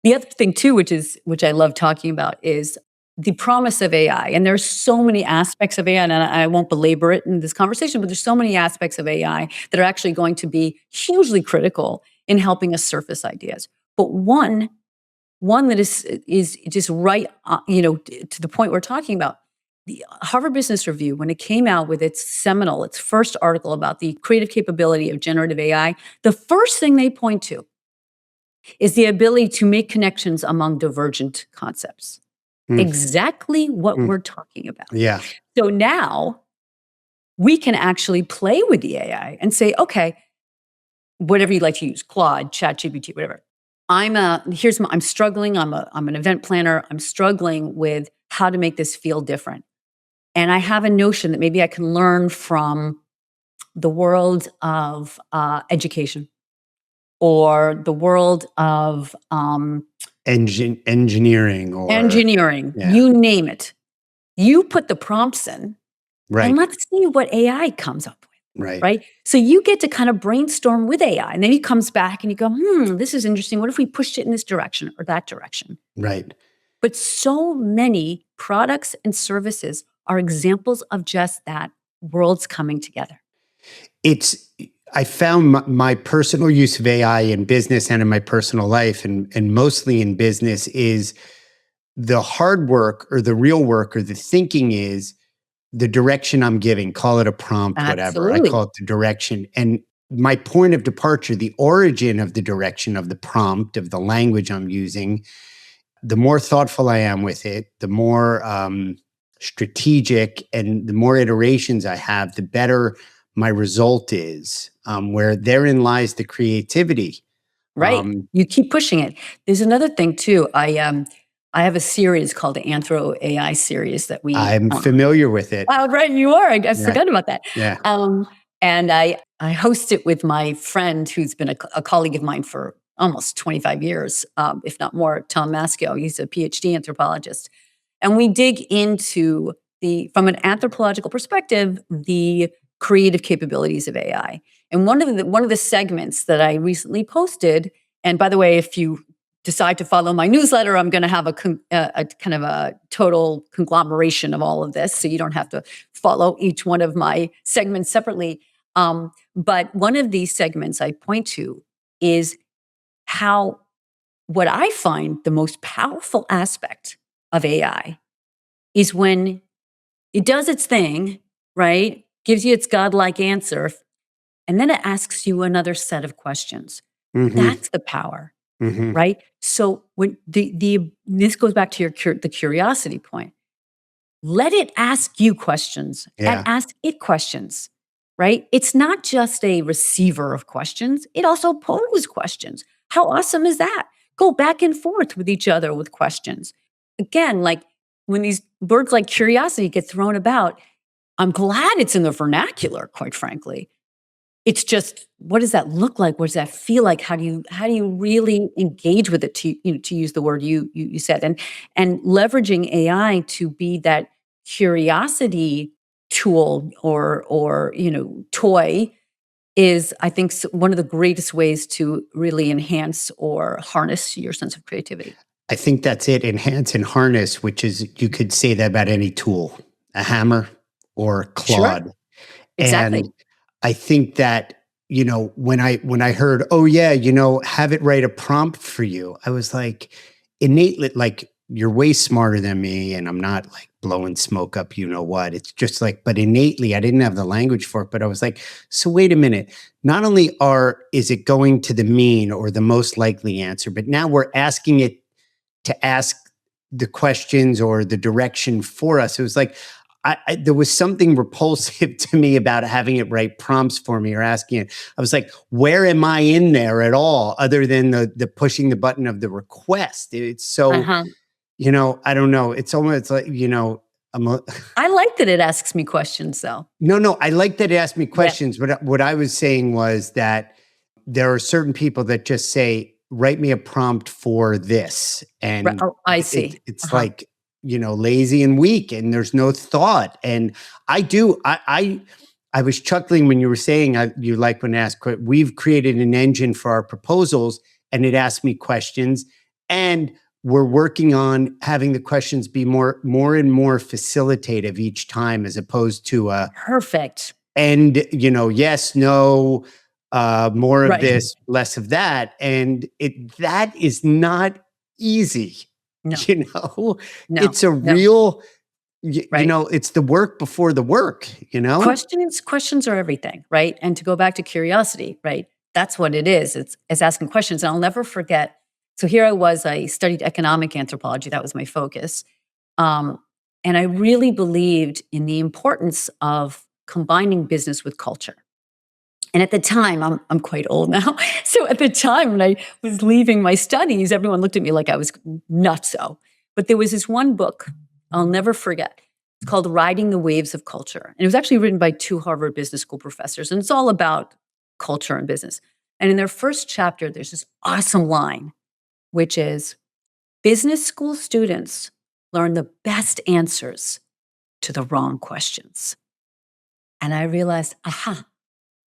The other thing too, which I love talking about, is the promise of AI. And there's so many aspects of AI, and I won't belabor it in this conversation, but there's so many aspects of AI that are actually going to be hugely critical in helping us surface ideas. But one that is just right, to the point we're talking about. The Harvard Business Review, when it came out with its first article about the creative capability of generative AI, the first thing they point to is the ability to make connections among divergent concepts. Mm. Exactly what we're talking about. Yeah. So now we can actually play with the AI and say, okay, whatever you like to use, Claude, ChatGPT, whatever. I'm struggling. I'm an event planner. I'm struggling with how to make this feel different. And I have a notion that maybe I can learn from the world of education or the world of engineering or yeah. You name it. You put the prompts in, right, and let's see what AI comes up with. Right. So you get to kind of brainstorm with AI, and then he comes back and you go, this is interesting. What if we pushed it in this direction or that direction? Right. But so many products and services are examples of just that, worlds coming together. I found my personal use of AI in business and in my personal life, and mostly in business, is the hard work or the real work or the thinking is the direction I'm giving. Call it a prompt, whatever. I call it the direction. And my point of departure, the origin of the direction of the prompt, of the language I'm using, the more thoughtful I am with it, the more strategic and the more iterations I have, the better my result is, where therein lies the creativity. Right. You keep pushing it. There's another thing too. I have a series called the Anthro AI series that I'm familiar with it. Oh, right. You are. I forgot about that. Yeah. And I host it with my friend who's been a colleague of mine for almost 25 years, if not more, Tom Masco. He's a PhD anthropologist. And we dig into from an anthropological perspective, the creative capabilities of AI. And one of the segments that I recently posted, and by the way, if you decide to follow my newsletter, I'm going to have a kind of a total conglomeration of all of this, so you don't have to follow each one of my segments separately. But one of these segments I point to is how what I find the most powerful aspect of AI is when it does its thing, right? Gives you its godlike answer, and then it asks you another set of questions. That's the power, right? So when this goes back to the curiosity point. Let it ask you questions and ask it questions, right? It's not just a receiver of questions. It also poses questions. How awesome is that? Go back and forth with each other with questions. Again, like when these words like curiosity get thrown about, I'm glad it's in the vernacular, quite frankly. It's just, what does that look like? What does that feel like? How do you really engage with it, to use the word you said, and leveraging AI to be that curiosity tool or toy is, I think, one of the greatest ways to really enhance or harness your sense of creativity. I think that's it, enhance and harness, which is, you could say that about any tool, a hammer or Claude. Sure. Exactly. And I think that, when I heard, have it write a prompt for you, I was like, innately, like, you're way smarter than me, and I'm not like blowing smoke up, what. It's just like, but innately, I didn't have the language for it, but I was like, so wait a minute. Not only is it going to the mean or the most likely answer, but now we're asking it to ask the questions or the direction for us. It was like, there was something repulsive to me about having it write prompts for me or asking it. I was like, where am I in there at all, other than the pushing the button of the request? It's so, I don't know. It's almost like, I like that it asks me questions, though. No, I like that it asks me questions. But what I was saying was that there are certain people that just say, write me a prompt for this. And I see. It's like, lazy and weak, and there's no thought. And I was chuckling when you were saying you like when asked. We've created an engine for our proposals, and it asks me questions, And we're working on having the questions be more and more facilitative each time, as opposed to Perfect. and yes, no, more of Right. this, less of that. And that is not easy. No, you know no, it's a no. real Right. it's the work before the work. Questions are everything, right? And to go back to curiosity, right? That's what it is. It's asking questions. And I'll never forget. So here I was, I studied economic anthropology. That was my focus. Um, and I really believed in the importance of combining business with culture. And at the time, I'm quite old now. So at the time when I was leaving my studies, everyone looked at me like I was nutso. But there was this one book I'll never forget. It's called Riding the Waves of Culture. And it was actually written by two Harvard Business School professors. And it's all about culture and business. And in their first chapter, there's this awesome line, which is business school students learn the best answers to the wrong questions. And I realized, aha,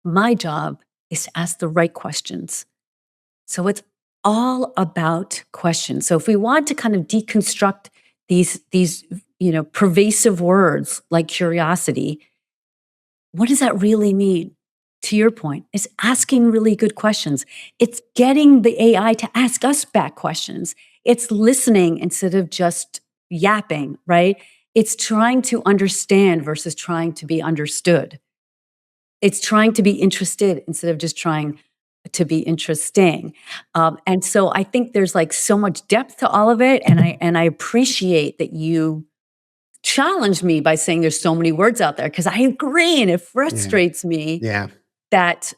my job is to ask the right questions. So it's all about questions. So if we want to kind of deconstruct these pervasive words like curiosity, what does that really mean? To your point, it's asking really good questions. It's getting the AI to ask us back questions. It's listening instead of just yapping, right? It's trying to understand versus trying to be understood. It's trying to be interested instead of just trying to be interesting. And so I think there's like so much depth to all of it. And I appreciate that you challenged me by saying there's so many words out there, because I agree. And it Yeah. frustrates me Yeah. that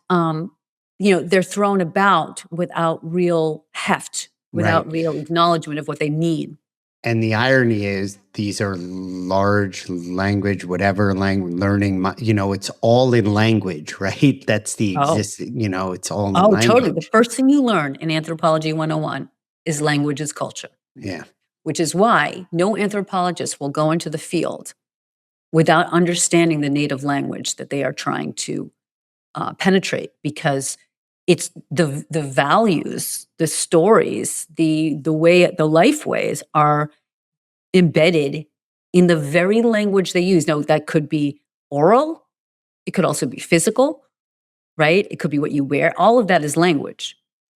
they're thrown about without real heft, Right. without real acknowledgement of what they mean. And the irony is, these are large language, whatever language learning, it's all in language, right? That's the Oh, existing, it's all in oh, totally. The language. first thing you learn in Anthropology 101 is language is culture. Yeah. Which is why no anthropologist will go into the field without understanding the native language that they are trying to penetrate, because it's the values, the stories, the way, the life ways are embedded in the very language they use. Now, that could be oral, it could also be physical, right? It could be what you wear. All of that is language.